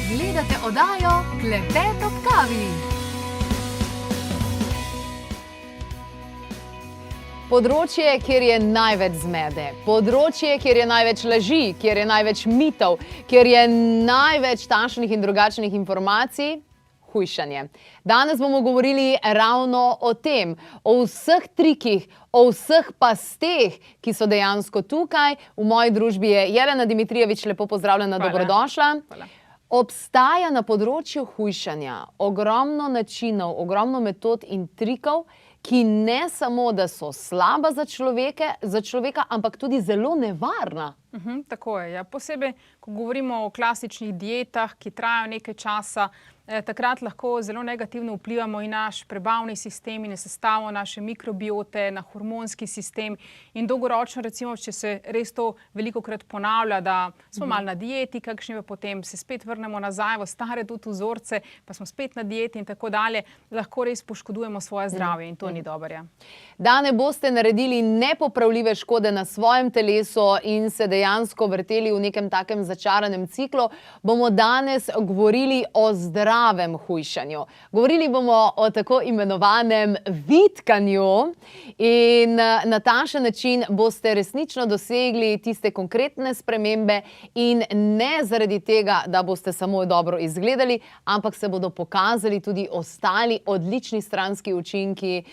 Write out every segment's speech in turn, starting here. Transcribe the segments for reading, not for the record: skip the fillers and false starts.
Gledate oddajo Klepet ob kavi. Področje, kjer je največ zmede, področje, kjer je največ laži, kjer je največ mitov, kjer je največ takšnih in drugačnih informacij, hujšanje. Danes bomo govorili ravno o tem, o vseh trikih, o vseh pasteh, ki so dejansko tukaj. V moji družbi je Jelena Dimitrijevič, lepo pozdravljena, dobrodošla. Hvala. Obstaja na področju hujšanja ogromno načinov, ogromno metod in trikov, ki ne samo, da so slaba za človeka, ampak tudi zelo nevarna. Tako je, ja. Posebej, ko govorimo o klasičnih dietah, ki trajajo nekaj časa, takrat lahko zelo negativno vplivamo in naš prebavni sistem in na sestavo naše mikrobiote, na hormonski sistem in dolgoročno, recimo, če se res to velikokrat ponavlja, da smo malo na dieti, kakšni pa potem se spet vrnemo nazaj v stare tudi vzorce, pa smo spet na dieti in tako dalje, lahko res poškodujemo svoje zdravje in to ni dobro. Da ne boste naredili nepopravljive škode na svojem telesu in se dejansko vrteli v nekem takem začaranem ciklu, bomo danes govorili o zdravem hujšanju. Govorili bomo o tako imenovanem vitkanju in na takšen način boste resnično dosegli tiste konkretne spremembe in ne zaradi tega, da boste samo dobro izgledali, ampak se bodo pokazali tudi ostali odlični stranski učinki,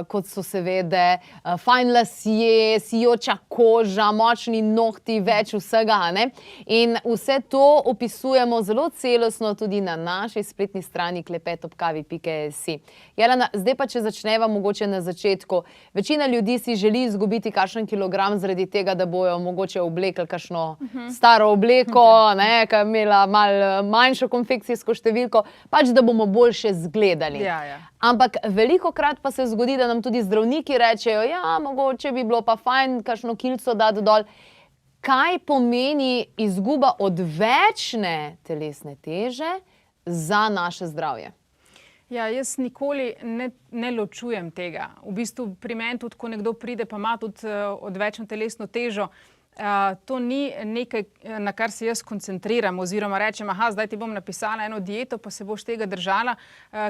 kot so seveda fajn lasje, sijoča koža, močni nohti, več vsega, ne? In vse to opisujemo zelo celostno tudi na naši spletni strani klepetobkavi.si. Jelena, zdaj pa, če začneva mogoče na začetku. Večina ljudi si želi izgubiti kakšen kilogram zaradi tega, da bojo mogoče oblekli kakšno staro obleko, ne, ki je imela malo manjšo konfekcijsko številko, pač da bomo boljše zgledali. Ja. Ampak velikokrat pa se zgodi, da nam tudi zdravniki rečejo, ja, mogoče bi bilo pa fajn kakšno kilco dati dol. Kaj pomeni izguba odvečne telesne teže za naše zdravje? Ja, jaz nikoli ne ločujem tega. V bistvu pri meni tudi, ko nekdo pride, pa ima tudi odvečno telesno težo, to ni nekaj, na kar se jaz koncentriram oziroma rečem, zdaj ti bom napisala eno dieto, pa se boš tega držala,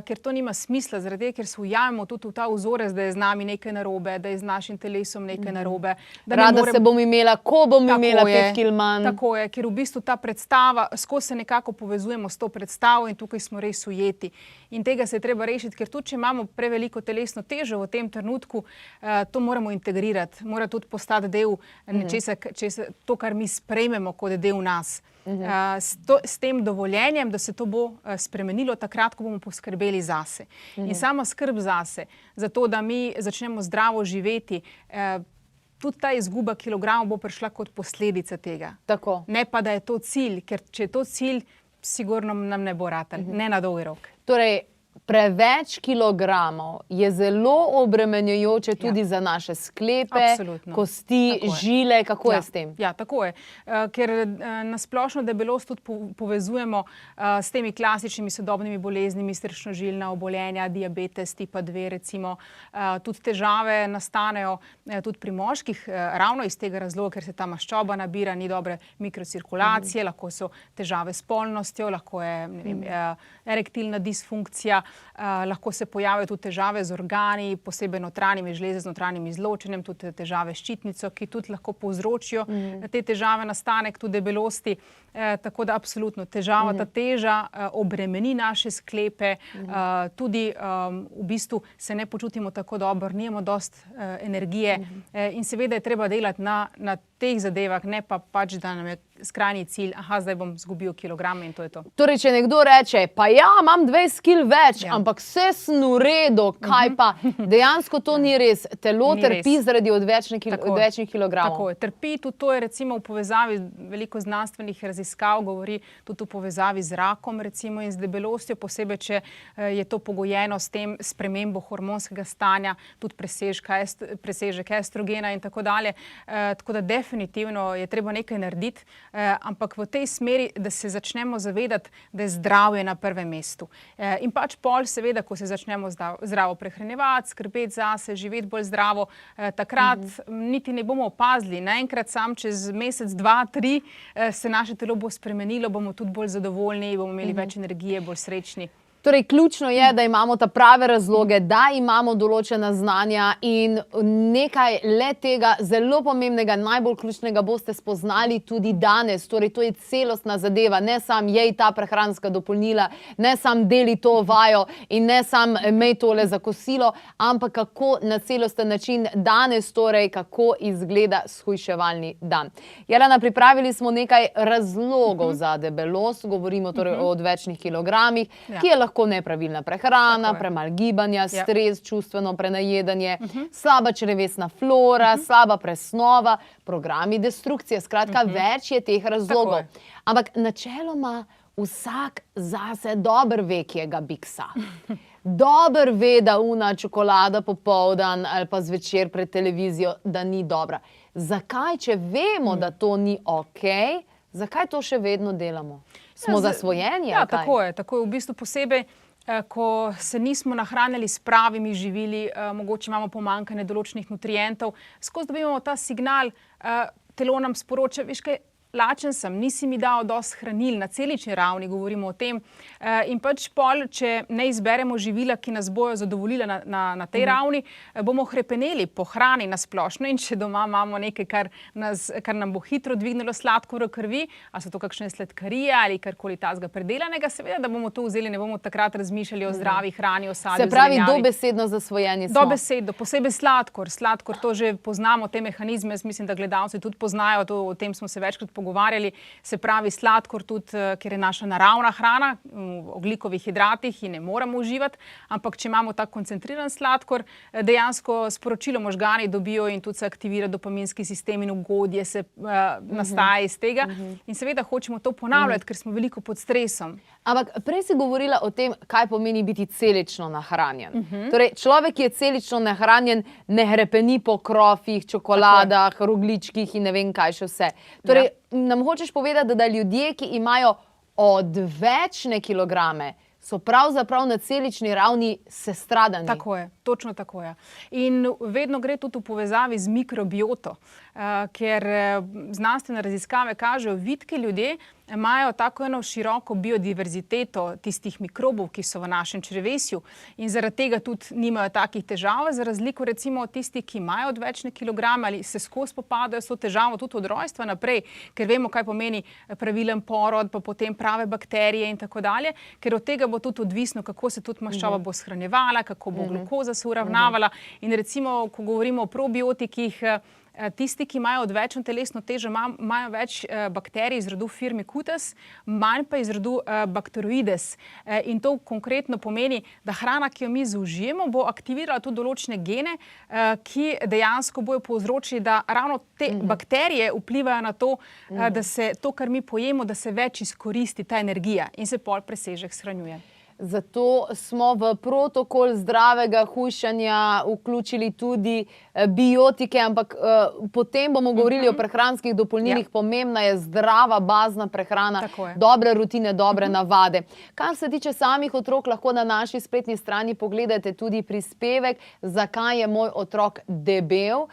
ker to nima smisla, zaradi tega, ker se ujamemo tudi v ta vzorec, da je z nami nekaj narobe, da je z našim telesom nekaj narobe. Rada se bom imela, ko bom imela 5 kil manj. Tako je, ker v bistvu ta predstava, skozi se nekako povezujemo s to predstavo in tukaj smo res ujeti. In tega se je treba rešiti, ker tudi, če imamo preveliko telesno težo v tem trenutku, to moramo integrirati, mora tudi postati del nečesa, to, kar mi sprejmemo kot del nas. S tem dovoljenjem, da se to bo spremenilo takrat, ko bomo poskrbeli zase. In sama skrb zase, za to, da mi začnemo zdravo živeti, tudi ta izguba kilogramov bo prišla kot posledica tega. Tako. Ne pa, da je to cilj, ker če je to cilj, sigurno nam ne bo ratalo, ne na dolgi rok. Torej, preveč kilogramov je zelo obremenjujoče tudi za naše sklepe, kosti, žile. Kako je s tem? Ja, tako je. Ker na splošno debelost tudi povezujemo s temi klasičnimi sodobnimi boleznimi, srčno-žilna obolenja, diabetes tipa 2 recimo. Tudi težave nastanejo tudi pri moških, ravno iz tega razloga, ker se ta maščoba nabira, ni dobre mikrocirkulacije, lahko so težave s polnostjo, lahko je erektilna disfunkcija, lahko se pojavijo tudi težave z organi, posebej notranjimi žleze z notranjim izločenjem, tudi težave s ščitnico, ki tudi lahko povzročijo te težave, nastanek tudi debelosti. Tako da absolutno težava, ta teža obremeni naše sklepe, tudi v bistvu se ne počutimo tako dobro, nimamo dosti energije in seveda je treba delati na teh zadevah, ne pa pač, da nam je skrajni cilj, zdaj bom izgubil kilograme in to je to. Torej, če nekdo reče, pa ja, imam 20 kil več, ampak vse sem v redu, kaj pa? Dejansko to ni res. Telo trpi zaradi odvečnih kilogramov. Tako je, trpi, tudi to je recimo v povezavi, veliko znanstvenih raziskav govori tudi v povezavi z rakom recimo in z debelostjo, posebej, če je to pogojeno s tem spremembo hormonskega stanja, tudi presežek estrogena in tako dalje. Tako da definitivno je treba nekaj narediti. ampak v tej smeri, da se začnemo zavedati, da je zdravje na prvem mestu. In pač pol seveda, ko se začnemo zdravo prehranjevati, skrbeti zase, živeti bolj zdravo, takrat niti ne bomo opazili. Naenkrat sam čez mesec, 2, 3 se naše telo bo spremenilo, bomo tudi bolj zadovoljni, bomo imeli več energije, bolj srečni. Torej, ključno je, da imamo ta prave razloge, da imamo določena znanja in nekaj le tega zelo pomembnega, najbolj ključnega boste spoznali tudi danes. Torej, to je celostna zadeva, ne sam jej ta prehranska dopolnila, ne sam deli to vajo in ne sam imej tole za kosilo, ampak kako na celosten način danes, torej, kako izgleda shujševalni dan. Jelena, pripravili smo nekaj razlogov za debelost, govorimo torej o odvečnih kilogramih, ki je lahko nepravilna prehrana, premalo gibanja, stres, čustveno prenajedanje, slaba črevesna flora, slaba presnova, programi destrukcije. Skratka, več je teh razlogov. Ampak načeloma vsak zase dobro ve, kje ga biksa. Dobro ve, da una čokolada popoldan ali pa zvečer pred televizijo, da ni dobra. Zakaj, če vemo, da to ni okej, zakaj to še vedno delamo? Smo zasvojeni? Ja, tako je. Tako je v bistvu posebej, ko se nismo nahranili s pravimi živili, mogoče imamo pomanjkanje določenih nutrientov, skozi dobivamo ta signal, telo nam sporoča, veš kaj, lačen sem, nisi mi dal dosti hranil, na celični ravni govorimo o tem. In pač pol, če ne izberemo živila, ki nas bojo zadovoljila na tej ravni, bomo hrepeneli po hrani na splošno in če doma imamo nekaj, kar nam bo hitro dvignilo sladkor v krvi, a so to kakšne sladkarije ali karkoli tazga predelanega, seveda, da bomo to vzeli, ne bomo takrat razmišljali o zdravi hrani, o sadju, se pravi, dobesedno zasvojeni smo. Dobesedno, posebej sladkor. Sladkor, to že poznamo, te mehanizme, jaz mislim, da gledalci tudi poznajo, o tem smo se večkrat pogovarjali, se pravi sladkor tudi, ker je naša naravna hrana, v ogljikovih hidratih in ne moramo uživati, ampak če imamo tak koncentriran sladkor, dejansko sporočilo možgani dobijo in tudi se aktivira dopaminski sistem in ugodje se nastaja iz tega. In seveda hočemo to ponavljati, ker smo veliko pod stresom. Ampak prej si govorila o tem, kaj pomeni biti celično nahranjen. Torej, človek, ki je celično nahranjen, ne hrepeni po krofih, čokoladah, rogljičkih in ne vem kaj še vse. Torej, nam hočeš povedati, da ljudje, ki imajo odvečne kilograme, so pravzaprav na celični ravni sestradani. Tako je, točno tako je. In vedno gre tudi v povezavi z mikrobioto, ker znanstvene raziskave kažejo, vitki ljudje imajo tako eno široko biodiverziteto tistih mikrobov, ki so v našem črevesju in zaradi tega tudi nimajo takih težav, za razliko recimo od tistih, ki imajo odvečne kilograme ali se skozi spopadajo s to težavo tudi od rojstva naprej, ker vemo, kaj pomeni pravilen porod, pa potem prave bakterije in tako dalje, ker od tega bo tudi odvisno, kako se tudi maščoba bo shranjevala, kako bo glukoza se uravnavala in recimo, ko govorimo o probiotikih, tisti, ki imajo odvečno telesno težo, imajo več bakterij iz rodu Firmicutes, manj pa iz rodu Bacteroides. In to konkretno pomeni, da hrana, ki jo mi zaužijemo, bo aktivirala tudi določene gene, ki dejansko bojo povzročili, da ravno te bakterije vplivajo na to, da se to, kar mi pojemo, da se več izkoristi ta energija in se pol presežek shranjuje. Zato smo v protokol zdravega hujšanja vključili tudi biotike, ampak potem bomo govorili o prehranskih dopolnilih. Pomembna je zdrava, bazna prehrana, dobre rutine, dobre navade. Kar se tiče samih otrok, lahko na naši spletni strani pogledate tudi prispevek, zakaj je moj otrok debel.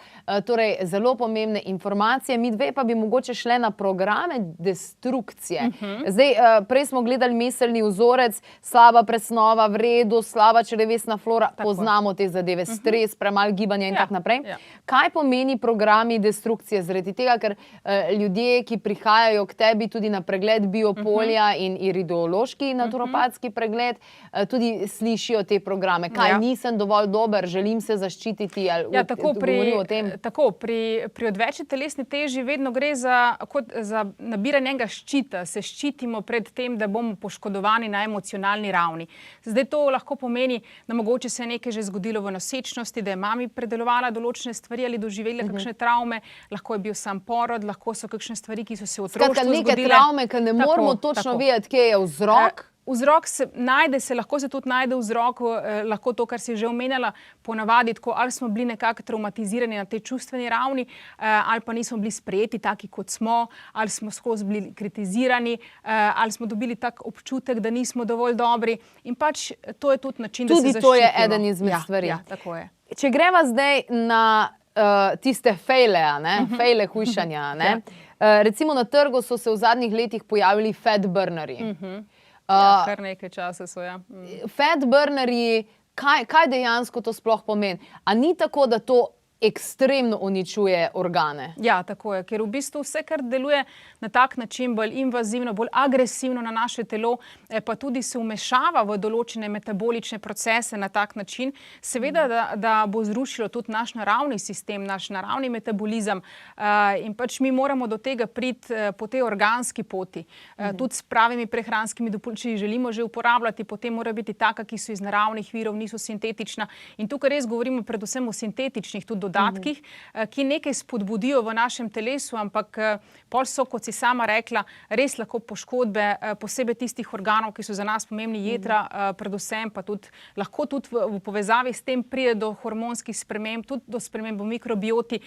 Torej, zelo pomembne informacije. Mi dve pa bi mogoče šle na programe destrukcije. Zdaj, prej smo gledali miselni vzorec, slaba presnova, v redu, slaba črevesna flora, poznamo te zadeve, stres, premalo gibanja in tako naprej. Kaj pomeni programi destrukcije? Zaradi tega, ker ljudje, ki prihajajo k tebi tudi na pregled biopolja in iridološki naturopatski pregled, tudi slišijo te programe. Kaj, nisem dovolj dober, želim se zaščititi, ali govorijo o tem? Tako, pri odvečni telesni teži vedno gre za nabiranje enega ščita. Se ščitimo pred tem, da bomo poškodovani na emocionalni ravni. Zdaj to lahko pomeni, da mogoče se je nekaj že zgodilo v nosečnosti, da je mami predelovala določene stvari ali doživela kakšne travme, lahko je bil sam porod, lahko so kakšne stvari, ki so se v otroštvu zgodile. Skratka, neke travme, ki ne moramo točno vedeti, kje je vzrok. Vzrok lahko se tudi najde vzrok, lahko to, kar si že omenjala, ponavadi tako, ali smo bili nekako traumatizirani na tej čustveni ravni, ali pa nismo bili sprejeti taki, kot smo, ali smo skozi bili kritizirani, ali smo dobili tak občutek, da nismo dovolj dobri. In pač to je tudi način, da se zaščitimo. Tudi to je eden izmed stvari. Ja, tako je. Če greva zdaj na tiste fejle, fejle hujšanja. Recimo na trgu so se v zadnjih letih pojavili fat burnerji. Kar nekaj časa so, ja. Fat burnerji, kaj dejansko to sploh pomeni? A ni tako, da to ekstremno uničuje organe? Ja, tako je, ker v bistvu vse, kar deluje na tak način, bolj invazivno, bolj agresivno na naše telo, pa tudi se vmešava v določene metabolične procese na tak način, seveda, da bo zrušilo tudi naš naravni sistem, naš naravni metabolizem, in pač mi moramo do tega priti po tej organski poti. Tudi s pravimi prehranskimi dopolnili, če jih želimo že uporabljati, potem mora biti taka, ki so iz naravnih virov, niso sintetična. In tukaj res govorimo predvsem o sintetičnih, tudi dodatkih, ki nekaj spodbudijo v našem telesu, ampak pol so, kot si sama rekla, res lahko poškodbe, posebej tistih organov, ki so za nas pomembni, jedra, predvsem pa tudi, lahko tudi v povezavi s tem pride do hormonskih sprememb, tudi do sprememb v mikrobioti,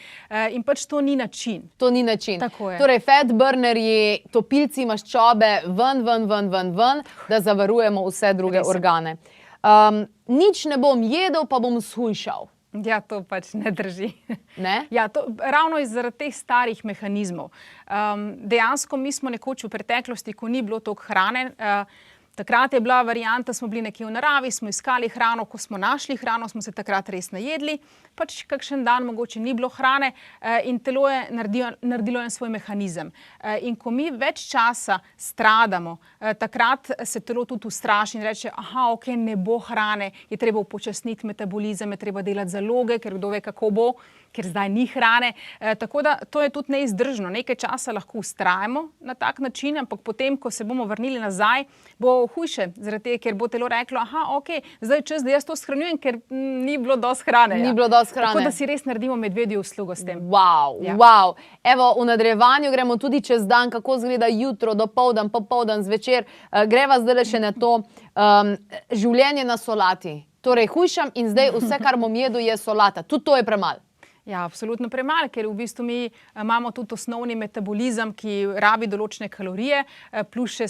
in pač to ni način. To ni način. Tako je. Torej, fat burnerji, topilci maščobe, ven, da zavarujemo vse druge organe. Nič ne bom jedel, pa bom shujšal. Ja, to pač ne drži. Ne? Ja, ravno zaradi teh starih mehanizmov. Dejansko mi smo nekoč v preteklosti, ko ni bilo toliko hrane, takrat je bila varianta, smo bili nekje v naravi, smo iskali hrano, ko smo našli hrano, smo se takrat res najedli, pač kakšen dan mogoče ni bilo hrane in telo je naredilo en svoj mehanizem. In ko mi več časa stradamo, takrat se telo tudi ustraši in reče, ok, ne bo hrane, je treba upočasniti metabolizem, je treba delati zaloge, ker kdo ve, kako bo, ker zdaj ni hrane. Tako da to je tudi neizdržno. Nekaj časa lahko vztrajamo na tak način, ampak potem, ko se bomo vrnili nazaj, bo hujše, zaradi tega, ker bo telo reklo, ok, zdaj je čas, da jaz to shranjujem, ker ni bilo dosti hrane. Ni bilo dosti hrane. Tako da si res naredimo medvedjo uslugo s tem. Wow. Evo, v nadaljevanju gremo tudi čez dan, kako izgleda jutro, dopoldan, popoldan, zvečer. Greva zdaj še na to življenje na solati. Torej, hujšam in zdaj vse, kar bom jedel, je solata. Tudi to je premalo. Ja, absolutno premalo, ker v bistvu mi imamo tudi osnovni metabolizem, ki rabi določene kalorije, plus če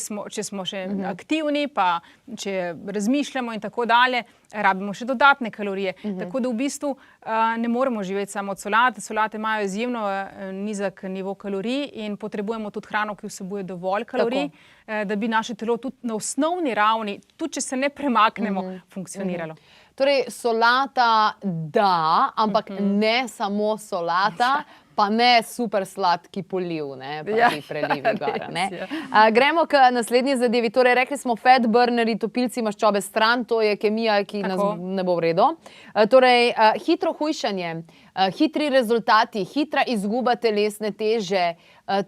smo še aktivni, pa če razmišljamo in tako dalje, rabimo še dodatne kalorije. Tako da v bistvu ne moremo živeti samo od solate. Solate imajo izjemno nizek nivo kalorij in potrebujemo tudi hrano, ki vsebuje dovolj kalorij, da bi naše telo tudi na osnovni ravni, tudi če se ne premaknemo, funkcioniralo. Torej, solata da, ampak ne samo solata, pa ne super sladki poliv, pa ti prelivi gora. Gremo k naslednji zadevi. Torej, rekli smo fat burnerji, topilci maščobe stran, to je kemija, ki nas ne bo v redu. Torej, hitro hujšanje, hitri rezultati, hitra izguba telesne teže,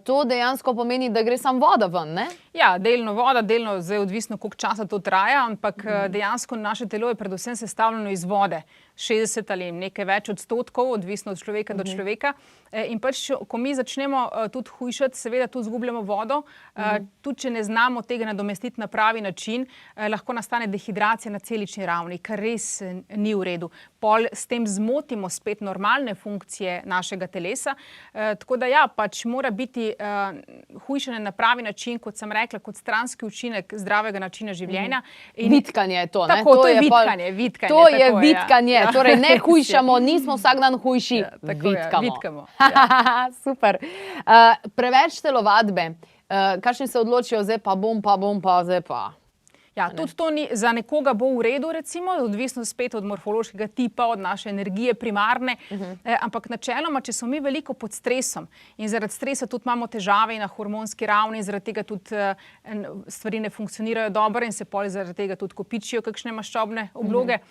to dejansko pomeni, da gre samo voda ven, ne? Ja, delno voda, delno zdaj odvisno, koliko časa to traja, ampak dejansko naše telo je predvsem sestavljeno iz vode. 60 ali nekaj več odstotkov, odvisno od človeka do človeka. In pač, ko mi začnemo tudi hujšati, seveda tudi izgubljamo vodo, tudi če ne znamo tega nadomestiti na pravi način, lahko nastane dehidracija na celični ravni, kar res ni v redu. Pol s tem zmotimo spet normalne funkcije našega telesa. Tako da ja, pač mora biti hujšanje na pravi način, kot sem rekla, kot stranski učinek zdravega načina življenja. Vitkanje je to, ne? Tako, to je vitkanje. To je vitkanje. Torej, ne hujšamo, nismo vsak dan hujši, vitkamo. Super. Preveč telovadbe. Kakšni se odločijo, zdaj pa bom, zdaj pa. Ja, tudi to za nekoga bo v redu, recimo, odvisno spet od morfološkega tipa, od naše energije primarne, ampak načeloma, če smo mi veliko pod stresom in zaradi stresa tudi imamo težave na hormonski ravni, zaradi tega tudi stvari ne funkcionirajo dobro in se pol zaradi tega tudi kopičijo kakšne maščobne obloge,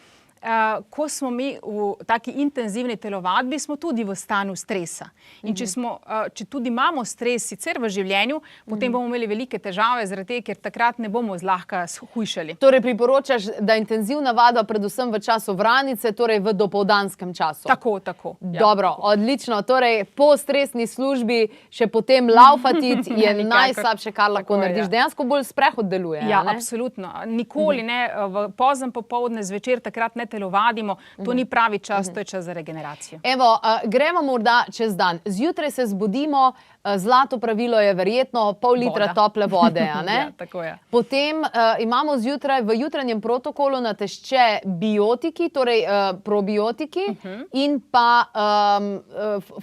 ko smo mi v taki intenzivni telovadbi, smo tudi v stanju stresa. In če tudi imamo stres sicer v življenju, potem bomo imeli velike težave, zaradi tega, ker takrat ne bomo zlahka shujšali. Torej priporočaš, da intenzivna vadba predvsem v času vranice, torej v dopoldanskem času. Tako. Dobro, odlično. Torej, po stresni službi še potem laufati je najslabše, kar lahko narediš. Dejansko bolj sprehod deluje. Ja, absolutno. Nikoli ne, v pozem popoldne, zvečer takrat ne telovadimo. To ni pravi čas, to je čas za regeneracijo. Evo, gremo morda čez dan. Zjutraj se zbudimo, zlato pravilo je verjetno pol litra tople vode, a ne? Ja, tako je. Potem imamo zjutraj v jutranjem protokolu natešče biotiki, torej probiotiki in pa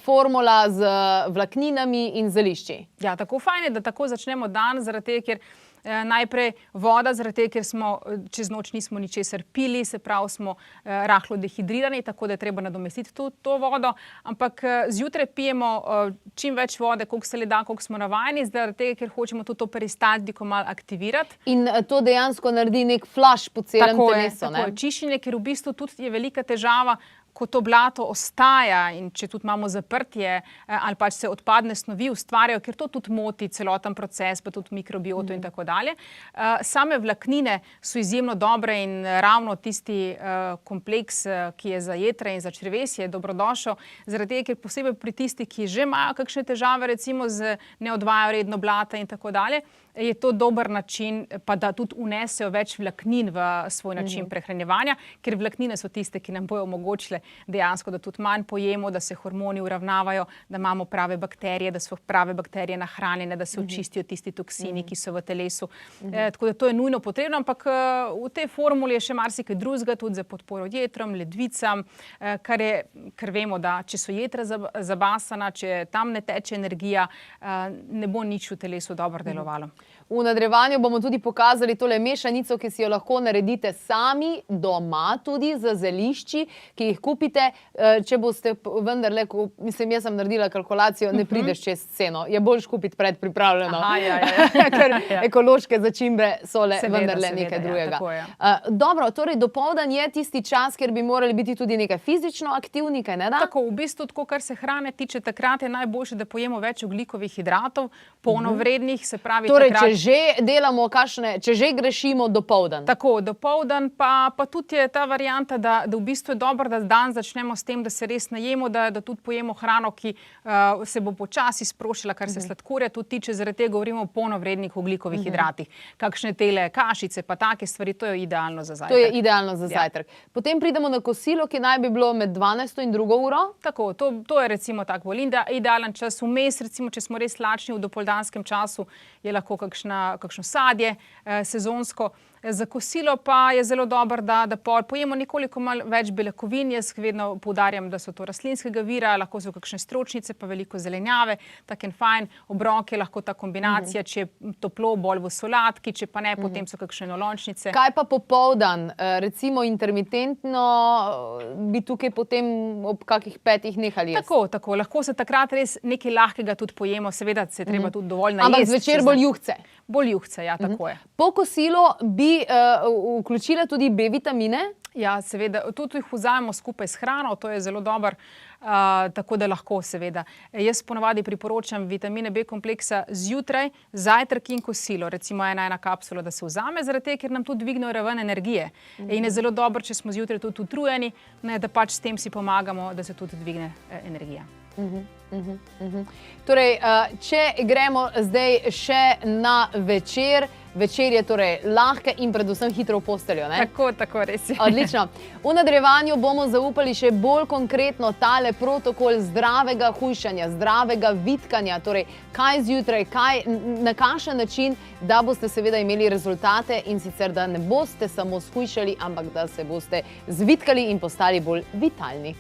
formula z vlakninami in zelišči. Ja, tako fajn je, da tako začnemo dan, zaradi tega, ker najprej voda, zaradi tega, ker smo čez noč nismo ničesar pili, se pravi smo rahlo dehidrirani, tako da je treba nadomestiti to vodo, ampak zjutraj pijemo čim več vode, koliko se le da, koliko smo navajeni, zaradi tega, ker hočemo tudi to peristaltiko malo aktivirati. In to dejansko naredi nek flush po celem telesu, ne? Tako je, čiščenje, ker v bistvu tudi je velika težava, ko to blato ostaja in če tudi imamo zaprtje ali pač se odpadne snovi ustvarjajo, ker to tudi moti celoten proces, pa tudi mikrobioto in tako dalje. Same vlaknine so izjemno dobre in ravno tisti kompleks, ki je za jetra in za črevesje, je dobrodošel, zaradi tega, ker posebej pri tistih, ki že imajo kakšne težave, recimo ne odvajajo redno blata in tako dalje, je to dober način, pa da tudi unesejo več vlaknin v svoj način prehranjevanja, ker vlaknine so tiste, ki nam bojo omogočile dejansko, da tudi manj pojemo, da se hormoni uravnavajo, da imamo prave bakterije, da so prave bakterije nahranjene, da se očistijo tisti toksini, ki so v telesu. Tako da to je nujno potrebno, ampak v tej formuli je še marsikaj drugega, tudi za podporo jetrom, ledvicam, ker vemo, da če so jetra zabasana, če tam ne teče energija, ne bo nič v telesu dobro delovalo. V nadaljevanju bomo tudi pokazali tole mešanico, ki si jo lahko naredite sami doma, tudi z zelišči, ki jih kupite. Če boste vendarle, mislim, jaz sem naredila kalkulacijo, ne prideš čez ceno. Je boljš kupiti predpripravljeno. Ker ekološke začimbe so vendarle nekaj drugega. Dobro, torej dopoldan je tisti čas, kjer bi morali biti tudi nekaj fizično aktivni, kaj ne da? Tako, v bistvu, tako, kar se hrane tiče, takrat je najboljše, da pojemo več ogljikovih hidratov, polnovrednih, se pravi torej, takrat. Če že delamo če že grešimo dopoldan. Tako, dopoldan pa tudi je ta varianta, da v bistvu je dobro, da dan začnemo s tem, da se res najemo, da tudi pojemo hrano, ki se bo počasi sproščila, kar se sladkorja tudi tiče, zaradi tega govorimo o polnovrednih ogljikovih hidratih. Kakšne tele kašice, pa take stvari, to je idealno za zajtrk. To je idealno za zajtrk. Potem pridemo na kosilo, ki naj bi bilo med 12. in 2. uro. Tako, to je recimo tak bolj idealen čas. Vmes, recimo, če smo res lačni v dopoldanskem času, je lahko kakšno sadje sezonsko. Za kosilo pa je zelo dobro, da pojemo nekoliko malo več beljakovin. Jaz vedno poudarjam, da so to rastlinskega vira, lahko so kakšne stročnice, pa veliko zelenjave, tak en fajn obrok je lahko ta kombinacija, če je toplo, bolj v solatki, če pa ne, potem so kakšne enolončnice. Kaj pa popoldan? Recimo intermitentno bi tukaj potem ob kakih 5 nehali jesti? Tako. Lahko se takrat res nekaj lahkega tudi pojemo, seveda se treba tudi dovolj najesti. Ampak zvečer bolj juhce? Bolj juhce, ja, tako je. Po kosilu bi vključila tudi B-vitamine? Ja, seveda. Tudi jih vzamemo skupaj s hrano, to je zelo dobro, tako da lahko seveda. Jaz ponavadi priporočam vitamine B kompleksa zjutraj, zajtrk in kosilo. Recimo ena kapsula, da se vzame, zaradi tega, ker nam tudi dvignejo raven energije. In je zelo dobro, če smo zjutraj tudi utrujeni, da pač s tem si pomagamo, da se tudi dvigne energija. Torej, če gremo zdaj še na večer, večer je torej lahke in predvsem hitro v posteljo, ne? Tako, res je. Odlično. V nadaljevanju bomo zaupali še bolj konkretno tale protokol zdravega hujšanja, zdravega vitkanja, torej kaj zjutraj, na kakšen način, da boste seveda imeli rezultate in sicer, da ne boste samo shujšali, ampak da se boste zvitkali in postali bolj vitalni.